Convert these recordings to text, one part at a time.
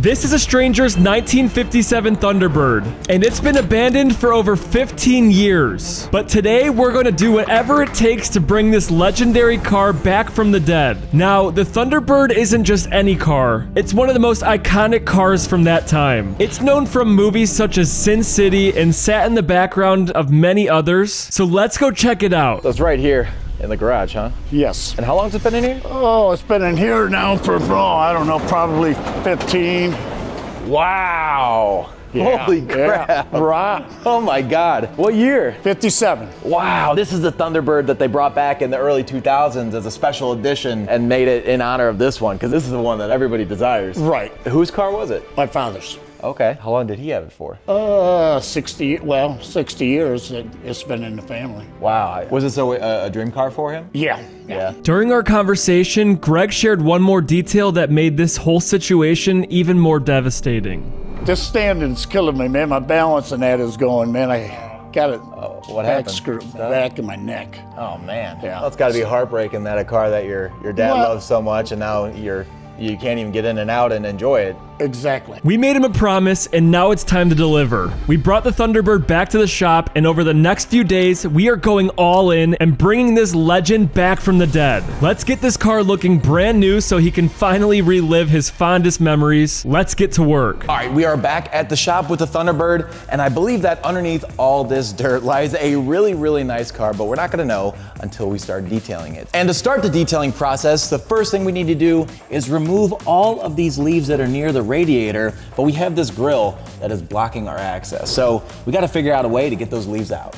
This is a stranger's 1957 Thunderbird, and it's been abandoned for over 15 years. But today, we're going to do whatever it takes to bring this legendary car back from the dead. Now, the Thunderbird isn't just any car. It's one of the most iconic cars from that time. It's known from movies such as Sin City and sat in the background of many others. So let's go check it out. So it's right here in the garage, huh? Yes. And how long's it been in here? Oh, it's been in here now for, I don't know, probably 15. Wow. Yeah, Holy crap. Yeah, right. Oh my God. What year? 57. Wow. This is the Thunderbird that they brought back in the early 2000s as a special edition and made it in honor of this one, because this is the one that everybody desires. Right. Whose car was it? My father's. Okay. How long did he have it for? 60 years it's been in the family. Wow. Was this a dream car for him? Yeah. During our conversation, Greg shared one more detail that made this whole situation even more devastating. This standing's killing me, man. My balance and that is going, man. I got it What happened? back in my neck. Oh man. Yeah. Well, it's got to be heartbreaking that a car that your dad loves so much and now you can't even get in and out and enjoy it. Exactly. We made him a promise, and now it's time to deliver. We brought the Thunderbird back to the shop, and over the next few days, we are going all in and bringing this legend back from the dead. Let's get this car looking brand new so he can finally relive his fondest memories. Let's get to work. All right, we are back at the shop with the Thunderbird, and I believe that underneath all this dirt lies a really, really nice car, but we're not gonna know until we start detailing it. And to start the detailing process, the first thing we need to do is remove all of these leaves that are near the radiator, but we have this grill that is blocking our access. So we gotta figure out a way to get those leaves out.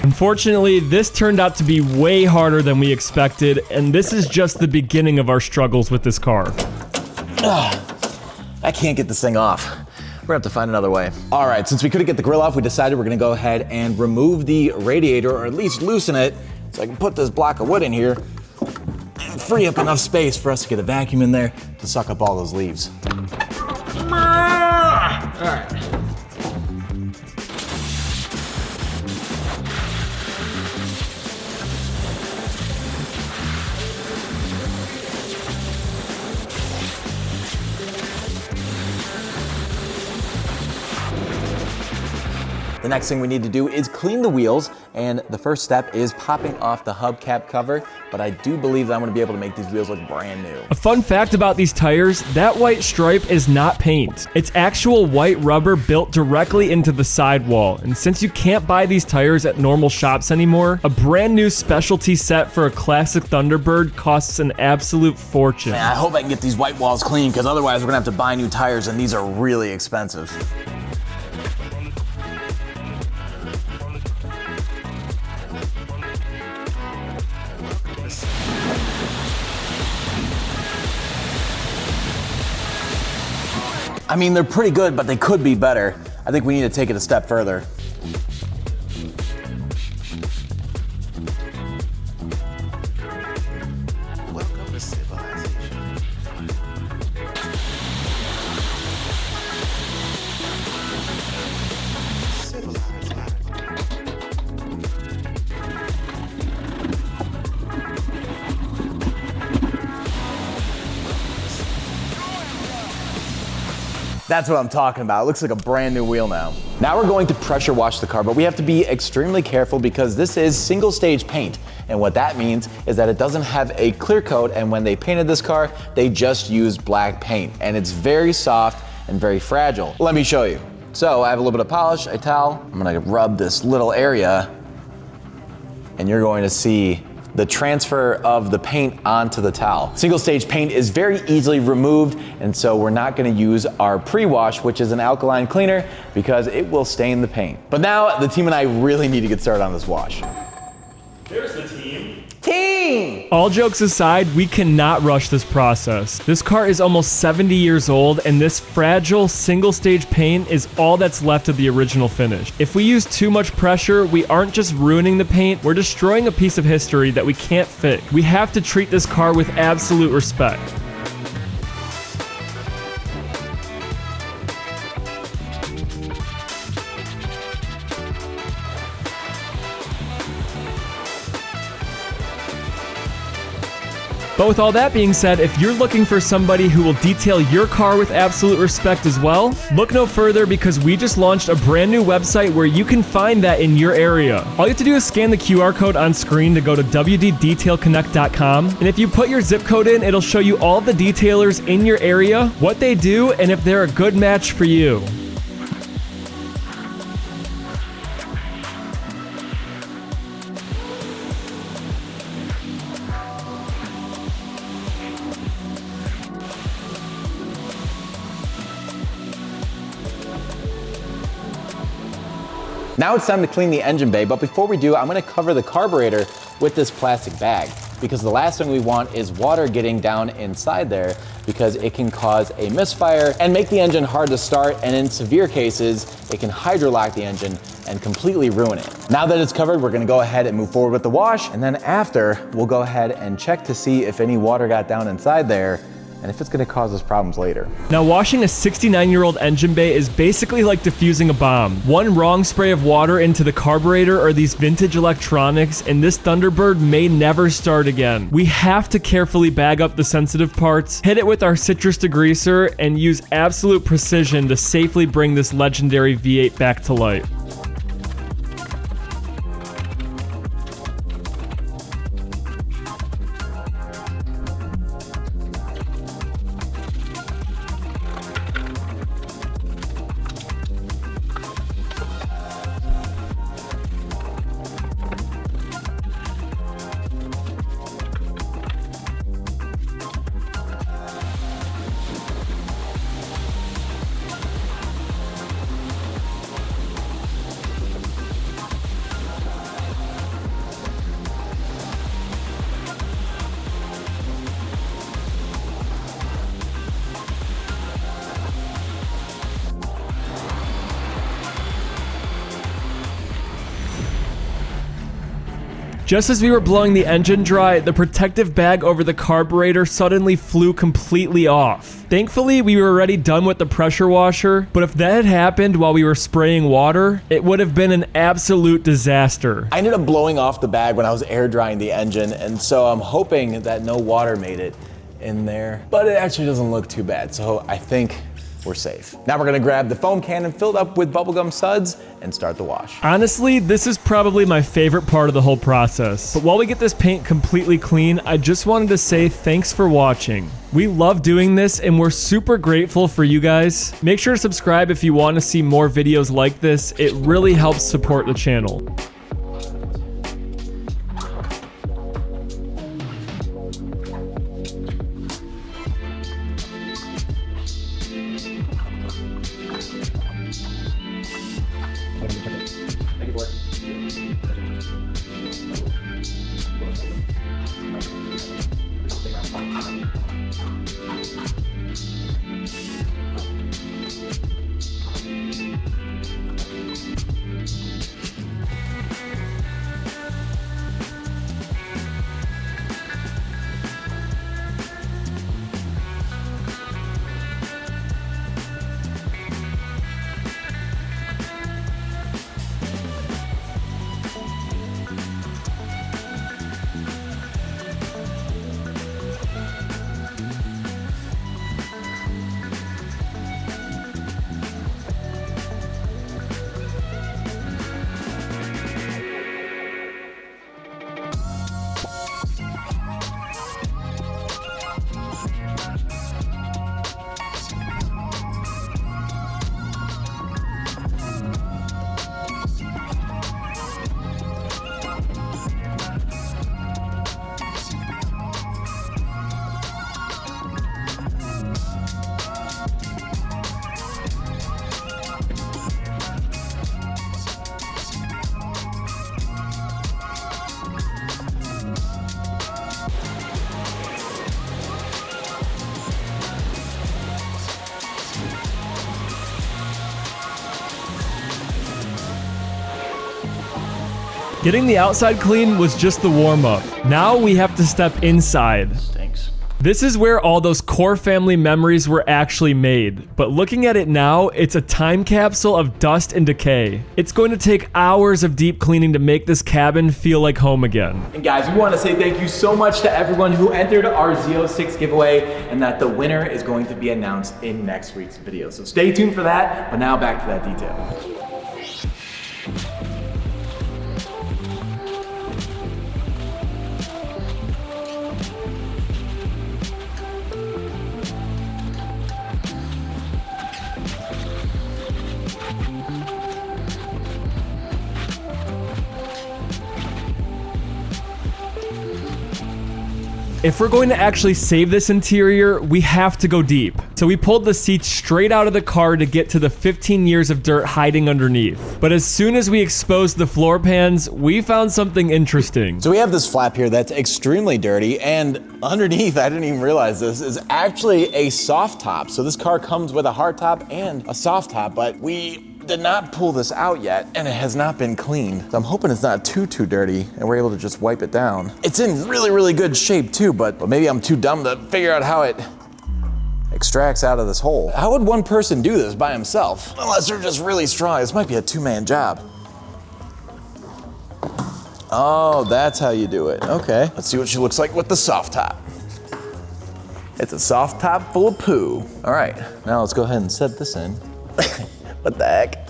Unfortunately, this turned out to be way harder than we expected, and this is just the beginning of our struggles with this car. I can't get this thing off. We're gonna have to find another way. All right, since we couldn't get the grill off, we decided we're gonna go ahead and remove the radiator, or at least loosen it, so I can put this block of wood in here and free up enough space for us to get a vacuum in there to suck up all those leaves. All right. The next thing we need to do is clean the wheels, and the first step is popping off the hubcap cover, but I do believe that I'm gonna be able to make these wheels look brand new. A fun fact about these tires, that white stripe is not paint. It's actual white rubber built directly into the sidewall, and since you can't buy these tires at normal shops anymore, a brand new specialty set for a classic Thunderbird costs an absolute fortune. Man, I hope I can get these white walls clean, because otherwise we're gonna have to buy new tires, and these are really expensive. I mean, they're pretty good, but they could be better. I think we need to take it a step further. Welcome to civilization. That's what I'm talking about. It looks like a brand new wheel now. Now we're going to pressure wash the car, but we have to be extremely careful because this is single stage paint. And what that means is that it doesn't have a clear coat, and when they painted this car, they just used black paint. And it's very soft and very fragile. Let me show you. So I have a little bit of polish, a towel. I'm gonna rub this little area, and you're going to see the transfer of the paint onto the towel. Single stage paint is very easily removed, and so we're not gonna use our pre-wash, which is an alkaline cleaner, because it will stain the paint. But now the team and I really need to get started on this wash. There's the team. Team! All jokes aside, we cannot rush this process. This car is almost 70 years old, and this fragile single-stage paint is all that's left of the original finish. If we use too much pressure, we aren't just ruining the paint, we're destroying a piece of history that we can't fix. We have to treat this car with absolute respect. But with all that being said, if you're looking for somebody who will detail your car with absolute respect as well, look no further because we just launched a brand new website where you can find that in your area. All you have to do is scan the QR code on screen to go to wddetailconnect.com, and if you put your zip code in, it'll show you all the detailers in your area, what they do, and if they're a good match for you. Now it's time to clean the engine bay, but before we do, I'm gonna cover the carburetor with this plastic bag because the last thing we want is water getting down inside there because it can cause a misfire and make the engine hard to start, and in severe cases, it can hydrolock the engine and completely ruin it. Now that it's covered, we're gonna go ahead and move forward with the wash, and then after, we'll go ahead and check to see if any water got down inside there and if it's gonna cause us problems later. Now, washing a 69-year-old engine bay is basically like defusing a bomb. One wrong spray of water into the carburetor or these vintage electronics, and this Thunderbird may never start again. We have to carefully bag up the sensitive parts, hit it with our citrus degreaser, and use absolute precision to safely bring this legendary V8 back to life. Just as we were blowing the engine dry, the protective bag over the carburetor suddenly flew completely off. Thankfully, we were already done with the pressure washer, but if that had happened while we were spraying water, it would have been an absolute disaster. I ended up blowing off the bag when I was air drying the engine, and so I'm hoping that no water made it in there, but it actually doesn't look too bad, so I think we're safe. Now we're gonna grab the foam can filled up with bubblegum suds and start the wash. Honestly, this is probably my favorite part of the whole process. But while we get this paint completely clean, I just wanted to say thanks for watching. We love doing this and we're super grateful for you guys. Make sure to subscribe if you want to see more videos like this. It really helps support the channel. Getting the outside clean was just the warm-up. Now we have to step inside. This is where all those core family memories were actually made, but looking at it now, it's a time capsule of dust and decay. It's going to take hours of deep cleaning to make this cabin feel like home again. And guys, we want to say thank you so much to everyone who entered our Z06 giveaway, and that the winner is going to be announced in next week's video. So stay tuned for that, but now back to that detail. If we're going to actually save this interior, we have to go deep. So we pulled the seats straight out of the car to get to the 15 years of dirt hiding underneath. But as soon as we exposed the floor pans, we found something interesting. So we have this flap here that's extremely dirty, and underneath, I didn't even realize this, is actually a soft top. So this car comes with a hard top and a soft top, but we did not pull this out yet, and it has not been cleaned. So I'm hoping it's not too dirty and we're able to just wipe it down. It's in really good shape too, but maybe I'm too dumb to figure out how it extracts out of this hole. How would one person do this by himself? Unless they're just really strong. This might be a two-man job. Oh, that's how you do it. Okay. Let's see what she looks like with the soft top. It's a soft top full of poo. All right, now let's go ahead and set this in. What the heck?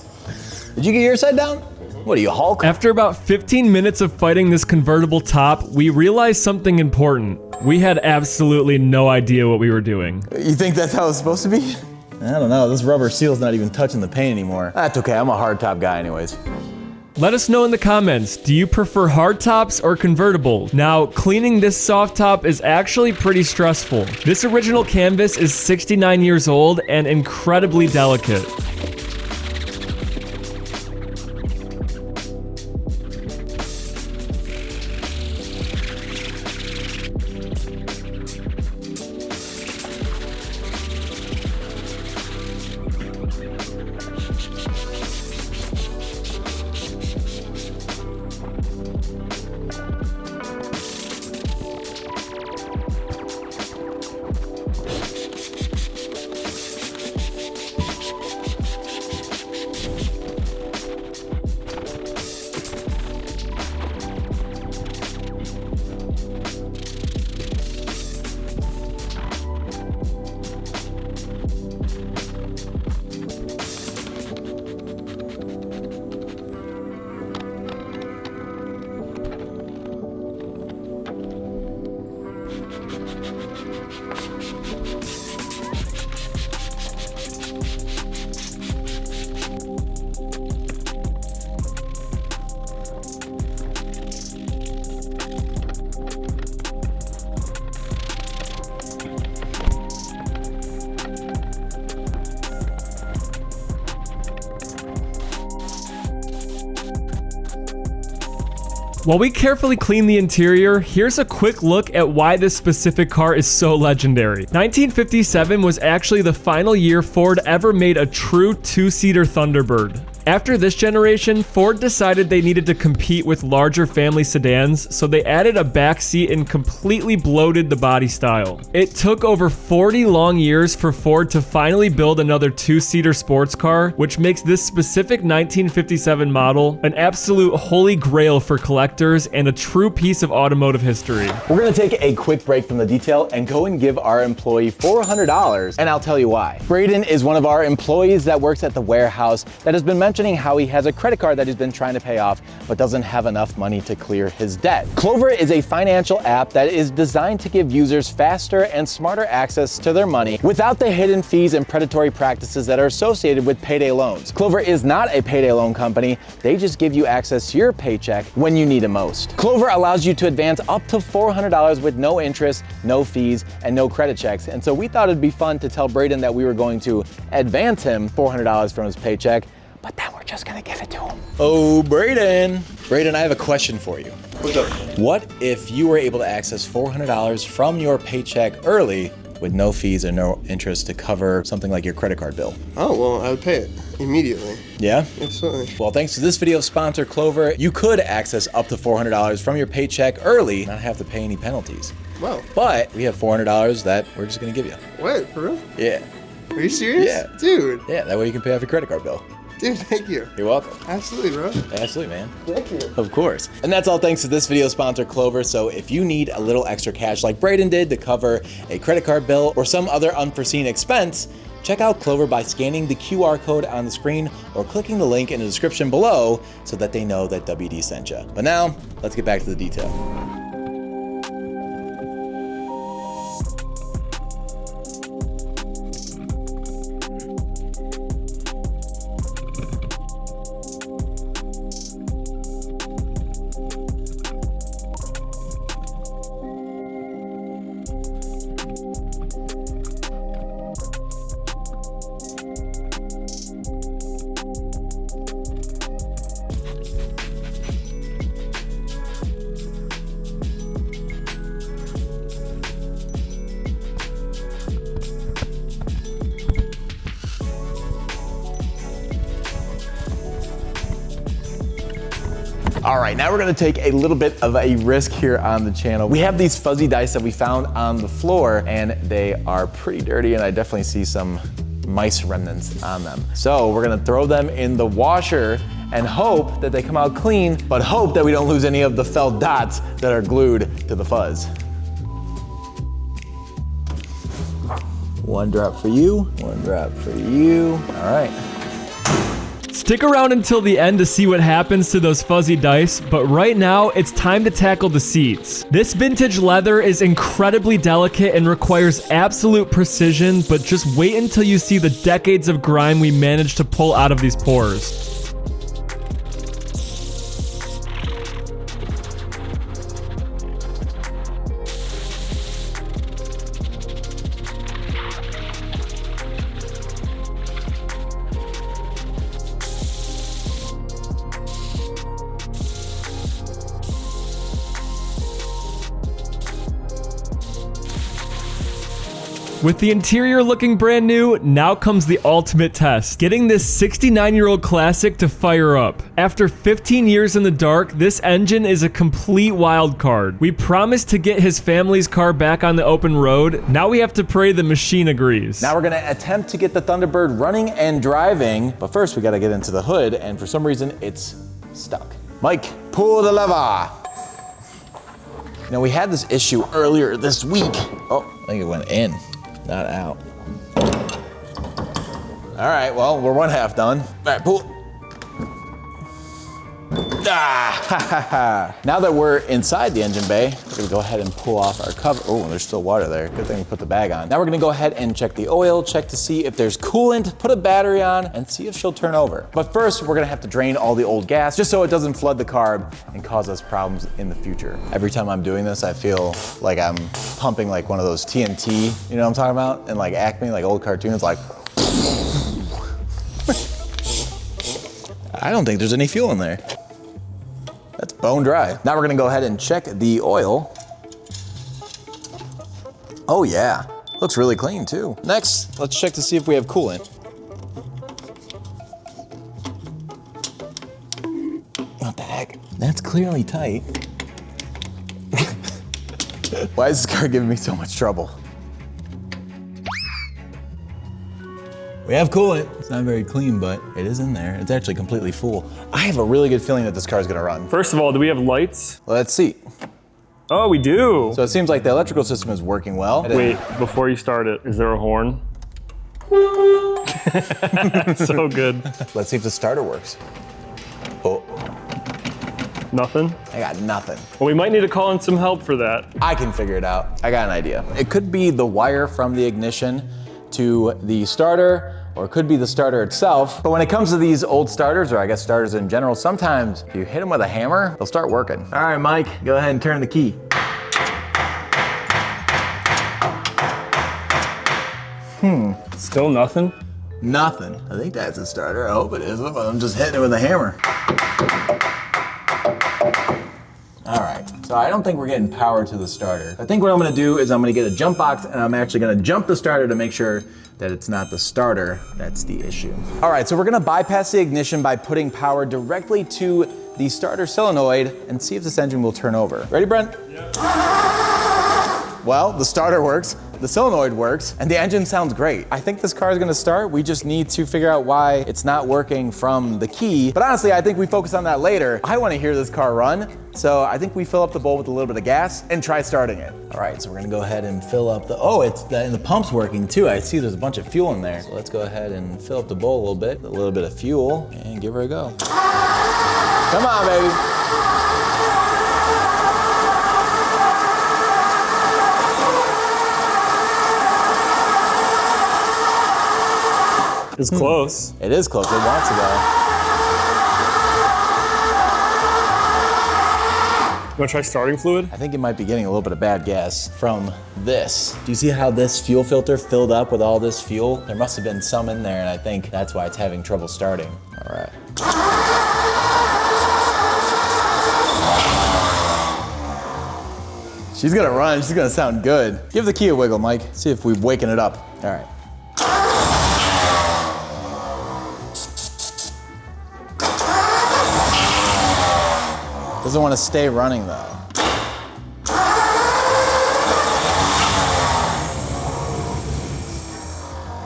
Did you get your side down? What are you, Hulk? After about 15 minutes of fighting this convertible top, we realized something important. We had absolutely no idea what we were doing. You think that's how it's supposed to be? I don't know, this rubber seal's not even touching the paint anymore. That's okay, I'm a hard top guy anyways. Let us know in the comments, do you prefer hard tops or convertible? Now, cleaning this soft top is actually pretty stressful. This original canvas is 69 years old and incredibly delicate. While we carefully clean the interior, here's a quick look at why this specific car is so legendary. 1957 was actually the final year Ford ever made a true two-seater Thunderbird. After this generation, Ford decided they needed to compete with larger family sedans, so they added a back seat and completely bloated the body style. It took over 40 long years for Ford to finally build another two-seater sports car, which makes this specific 1957 model an absolute holy grail for collectors and a true piece of automotive history. We're gonna take a quick break from the detail and go and give our employee $400, and I'll tell you why. Braden is one of our employees that works at the warehouse that has been mentioning how he has a credit card that he's been trying to pay off but doesn't have enough money to clear his debt. Clover is a financial app that is designed to give users faster and smarter access to their money without the hidden fees and predatory practices that are associated with payday loans. Clover is not a payday loan company. They just give you access to your paycheck when you need it most. Clover allows you to advance up to $400 with no interest, no fees, and no credit checks. And so we thought it'd be fun to tell Braden that we were going to advance him $400 from his paycheck, but then we're just gonna give it to him. Oh, Braden. Braden, I have a question for you. What's up? What if you were able to access $400 from your paycheck early with no fees or no interest to cover something like your credit card bill? Oh, well, I would pay it immediately. Yeah? Absolutely. Well, thanks to this video's sponsor, Clover, you could access up to $400 from your paycheck early and not have to pay any penalties. Wow. But we have $400 that we're just gonna give you. What, for real? Yeah. Are you serious? Yeah. Dude. Yeah, that way you can pay off your credit card bill. Dude, thank you. You're welcome. Absolutely, bro. Absolutely, man. Thank you. Of course. And that's all thanks to this video sponsor, Clover. So if you need a little extra cash like Braden did to cover a credit card bill or some other unforeseen expense, check out Clover by scanning the QR code on the screen or clicking the link in the description below so that they know that WD sent you. But now, let's get back to the detail. All right, now we're gonna take a little bit of a risk here on the channel. We have these fuzzy dice that we found on the floor and they are pretty dirty and I definitely see some mice remnants on them. So we're gonna throw them in the washer and hope that they come out clean, but hope that we don't lose any of the felt dots that are glued to the fuzz. One drop for you, one drop for you. All right. Stick around until the end to see what happens to those fuzzy dice, but right now it's time to tackle the seats. This vintage leather is incredibly delicate and requires absolute precision, but just wait until you see the decades of grime we managed to pull out of these pores. With the interior looking brand new, now comes the ultimate test, getting this 69-year-old classic to fire up. After 15 years in the dark, this engine is a complete wild card. We promised to get his family's car back on the open road. Now we have to pray the machine agrees. Now we're gonna attempt to get the Thunderbird running and driving, but first we gotta get into the hood, and for some reason it's stuck. Mike, pull the lever. Now we had this issue earlier this week. Oh, I think it went in. Not out. All right, well, we're one half done. All right, pull. Ah, now that we're inside the engine bay, we're gonna go ahead and pull off our cover. Oh, there's still water there. Good thing we put the bag on. Now we're gonna go ahead and check the oil, check to see if there's coolant, put a battery on, and see if she'll turn over. But first, we're gonna have to drain all the old gas just so it doesn't flood the carb and cause us problems in the future. Every time I'm doing this, I feel like I'm pumping like one of those TNT, you know what I'm talking about? And like Acme, like old cartoons, like. I don't think there's any fuel in there. That's bone dry. Now we're gonna go ahead and check the oil. Oh yeah, looks really clean too. Next, let's check to see if we have coolant. What the heck? That's clearly tight. Why is this car giving me so much trouble? We have coolant. It's not very clean, but it is in there. It's actually completely full. I have a really good feeling that this car is gonna run. First of all, do we have lights? Let's see. Oh, we do. So it seems like the electrical system is working well. Wait, before you start it, is there a horn? So good. Let's see if the starter works. Oh, Nothing? I got nothing. Well, we might need to call in some help for that. I can figure it out. I got an idea. It could be the wire from the ignition to the starter, or it could be the starter itself. But when it comes to these old starters, or I guess starters in general, sometimes if you hit them with a hammer, they'll start working. All right, Mike, go ahead and turn the key. Still nothing? Nothing. I think that's a starter. I hope it is. I'm just hitting it with a hammer. All right, so I don't think we're getting power to the starter. I think what I'm gonna do is I'm gonna get a jump box and I'm actually gonna jump the starter to make sure that it's not the starter that's the issue. All right, so we're gonna bypass the ignition by putting power directly to the starter solenoid and see if this engine will turn over. Ready, Brent? Yeah. Well, the starter works, the solenoid works, and the engine sounds great. I think this car is gonna start. We just need to figure out why it's not working from the key. But honestly, I think we focus on that later. I wanna hear this car run, so I think we fill up the bowl with a little bit of gas and try starting it. All right, so we're gonna go ahead and fill up and the pump's working too. I see there's a bunch of fuel in there. So let's go ahead and fill up the bowl a little bit of fuel, and give her a go. Come on, baby. It's close. It is close, it wants to go. You wanna try starting fluid? I think it might be getting a little bit of bad gas from this. Do you see how this fuel filter filled up with all this fuel? There must have been some in there, and I think that's why it's having trouble starting. All right. She's gonna run, she's gonna sound good. Give the key a wiggle, Mike. See if we've waken it up. All right. Doesn't want to stay running though.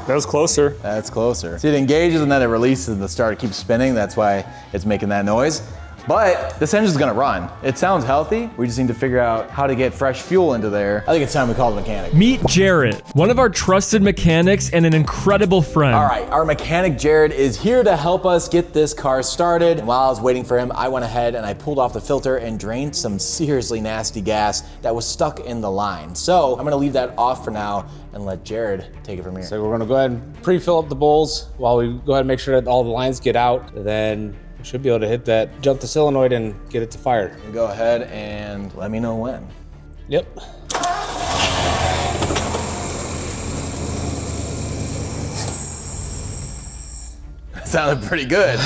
That was closer. That's closer. See, it engages and then it releases and the starter keeps spinning. That's why it's making that noise. But this engine's gonna run. It sounds healthy. We just need to figure out how to get fresh fuel into there. I think it's time we call the mechanic. Meet Jarrett, one of our trusted mechanics and an incredible friend. All right, our mechanic Jared is here to help us get this car started. And while I was waiting for him, I went ahead and I pulled off the filter and drained some seriously nasty gas that was stuck in the line. So I'm gonna leave that off for now and let Jared take it from here. So we're gonna go ahead and pre-fill up the bowls while we go ahead and make sure that all the lines get out. Then we should be able to hit that, jump the solenoid and get it to fire. Go ahead and let me know when. Yep. Sounded pretty good.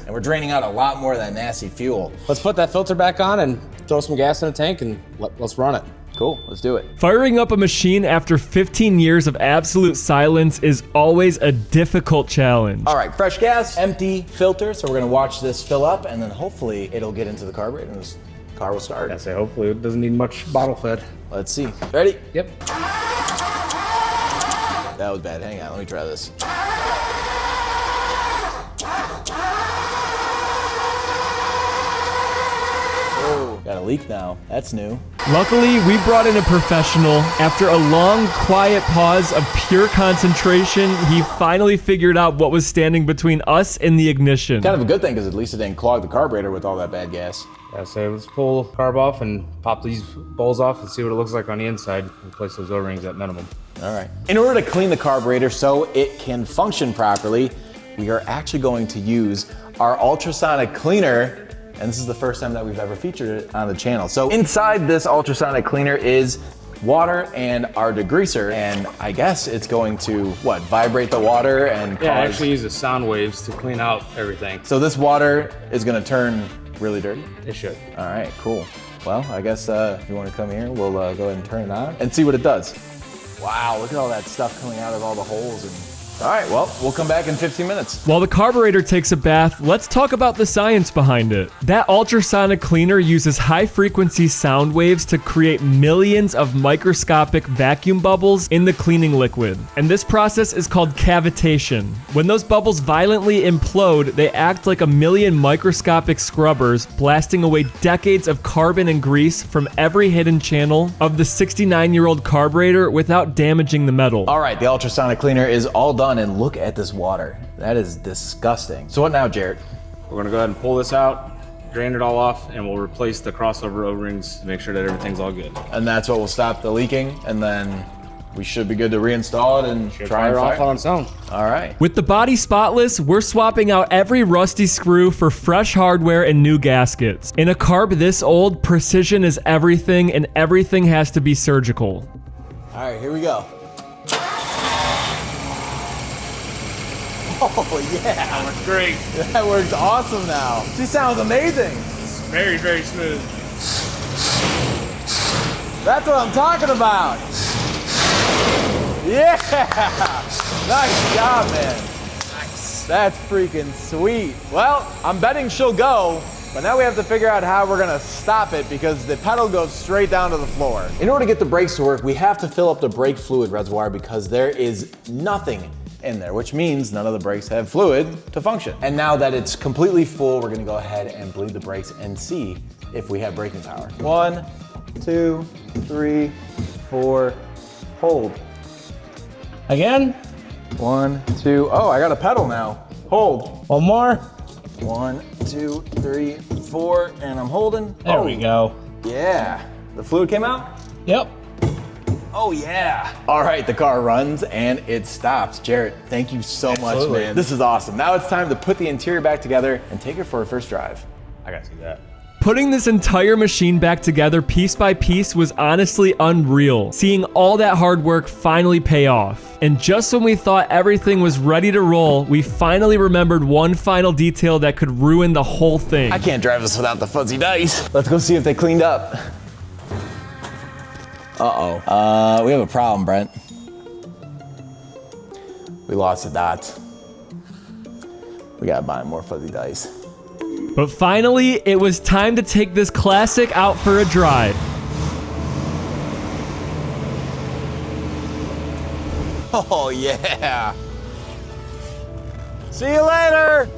And we're draining out a lot more of that nasty fuel. Let's put that filter back on and throw some gas in the tank and let's run it. Cool, let's do it. Firing up a machine after 15 years of absolute silence is always a difficult challenge. All right, fresh gas, empty filter. So we're gonna watch this fill up and then hopefully it'll get into the carburetor and this car will start. I say hopefully it doesn't need much bottle fed. Let's see. Ready? Yep. That was bad. Hang on, let me try this. Oh, got a leak now. That's new. Luckily, we brought in a professional. After a long, quiet pause of pure concentration, he finally figured out what was standing between us and the ignition. Kind of a good thing because at least it didn't clog the carburetor with all that bad gas. Yeah, so let's pull the carb off and pop these bowls off and see what it looks like on the inside. Replace those O-rings at minimum. All right. In order to clean the carburetor so it can function properly, we are actually going to use our ultrasonic cleaner. And this is the first time that we've ever featured it on the channel. So inside this ultrasonic cleaner is water and our degreaser. And I guess it's going to, what, vibrate the water and cause... Yeah, I actually use the sound waves to clean out everything. So this water is gonna turn really dirty? It should. All right, cool. Well, I guess if you wanna come here, we'll go ahead and turn it on and see what it does. Wow, look at all that stuff coming out of all the holes. And all right, well, we'll come back in 15 minutes. While the carburetor takes a bath, let's talk about the science behind it. That ultrasonic cleaner uses high-frequency sound waves to create millions of microscopic vacuum bubbles in the cleaning liquid. And this process is called cavitation. When those bubbles violently implode, they act like a million microscopic scrubbers, blasting away decades of carbon and grease from every hidden channel of the 69-year-old carburetor without damaging the metal. All right, the ultrasonic cleaner is all done, and look at this water. That is disgusting. So what now, Jarrett? We're gonna go ahead and pull this out, drain it all off, and we'll replace the crossover O-rings to make sure that everything's all good. And that's what will stop the leaking, and then we should be good to reinstall it and try and off fire. on its own. All right. With the body spotless, we're swapping out every rusty screw for fresh hardware and new gaskets. In a carb this old, precision is everything, and everything has to be surgical. All right, here we go. Oh, yeah. That works great. That works awesome now. She sounds amazing. It's very, very smooth. That's what I'm talking about. Yeah. Nice job, man. Nice. That's freaking sweet. Well, I'm betting she'll go. But now we have to figure out how we're gonna stop it because the pedal goes straight down to the floor. In order to get the brakes to work, we have to fill up the brake fluid reservoir because there is nothing in there, which means none of the brakes have fluid to function. And now that it's completely full, we're gonna go ahead and bleed the brakes and see if we have braking power. 1, 2, 3, 4, hold. Again? 1, 2, oh, I got a pedal now. Hold. One more. 1, 2, 3, 4, and I'm holding. There we go. Yeah. The fluid came out? Yep. Oh yeah. All right, the car runs and it stops. Jarrett, thank you so much, Absolutely. man. This is awesome. Now it's time to put the interior back together and take it for a first drive. I gotta see that. Putting this entire machine back together piece by piece was honestly unreal. Seeing all that hard work finally pay off. And just when we thought everything was ready to roll, we finally remembered one final detail that could ruin the whole thing. I can't drive this without the fuzzy dice. Let's go see if they cleaned up. Uh-oh. We have a problem, Brent. We lost the dots. We gotta buy more fuzzy dice. But finally, it was time to take this classic out for a drive. Oh yeah. See you later.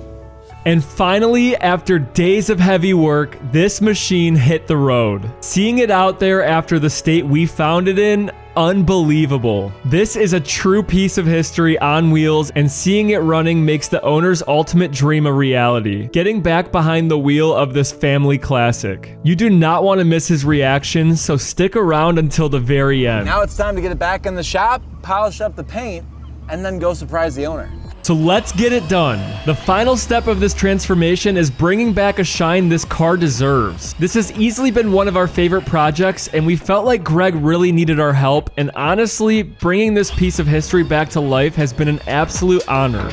And finally, after days of heavy work, this machine hit the road. Seeing it out there after the state we found it in, unbelievable. This is a true piece of history on wheels, and seeing it running makes the owner's ultimate dream a reality. Getting back behind the wheel of this family classic. You do not want to miss his reaction, so stick around until the very end. Now it's time to get it back in the shop, polish up the paint, and then go surprise the owner. So let's get it done. The final step of this transformation is bringing back a shine this car deserves. This has easily been one of our favorite projects, and we felt like Greg really needed our help, and honestly, bringing this piece of history back to life has been an absolute honor.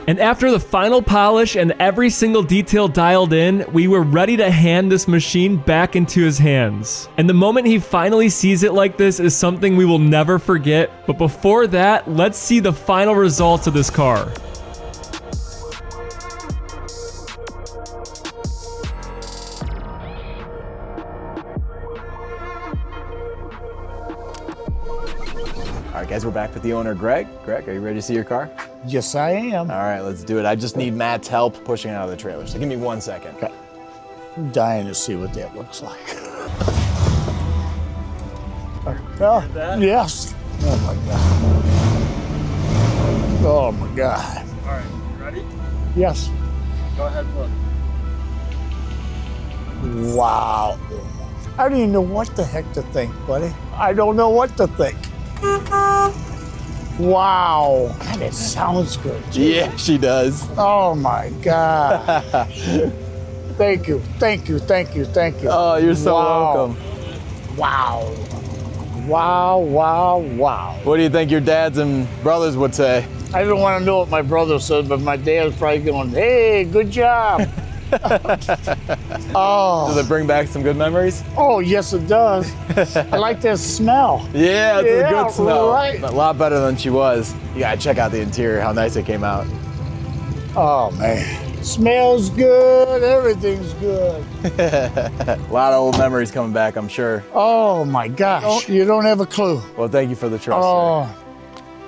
And after the final polish and every single detail dialed in, we were ready to hand this machine back into his hands. And the moment he finally sees it like this is something we will never forget. But before that, let's see the final results of this car. All right, guys, we're back with the owner, Greg. Greg, are you ready to see your car? Yes, I am. All right, let's do it. I just need Matt's help pushing it out of the trailer, so give me 1 second. Okay. I'm dying to see what that looks like. Oh, yes. Oh my God. Oh my God. All right, you ready? Yes. Go ahead and look. Wow. I don't even know what the heck to think, buddy. I don't know what to think. Wow. God, it sounds good. Yeah, she does. Oh my God. Thank you, thank you, thank you, thank you. Oh, you're so Wow. welcome. Wow. Wow, wow, wow. What do you think your dads and brothers would say? I don't want to know what my brother said, but my dad's probably going, hey, good job. Does it bring back some good memories? Oh, yes, it does. I like that smell. Yeah, it's a Yeah, good smell. right. A lot better than she was. You gotta check out the interior, how nice it came out. Oh, man. Smells good. Everything's good. A lot of old memories coming back, I'm sure. Oh, my gosh. You don't have a clue. Well, thank you for the trust. Oh,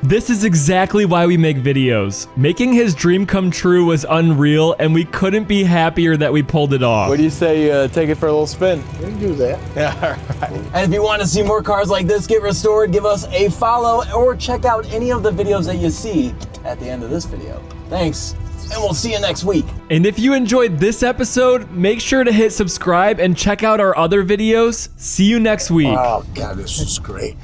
This is exactly why we make videos. Making his dream come true was unreal, and we couldn't be happier that we pulled it off. What do you say, take it for a little spin? We can do that. Yeah, all right. And if you want to see more cars like this get restored, give us a follow or check out any of the videos that you see at the end of this video. Thanks, and we'll see you next week. And if you enjoyed this episode, make sure to hit subscribe and check out our other videos. See you next week. Oh, God, this is great.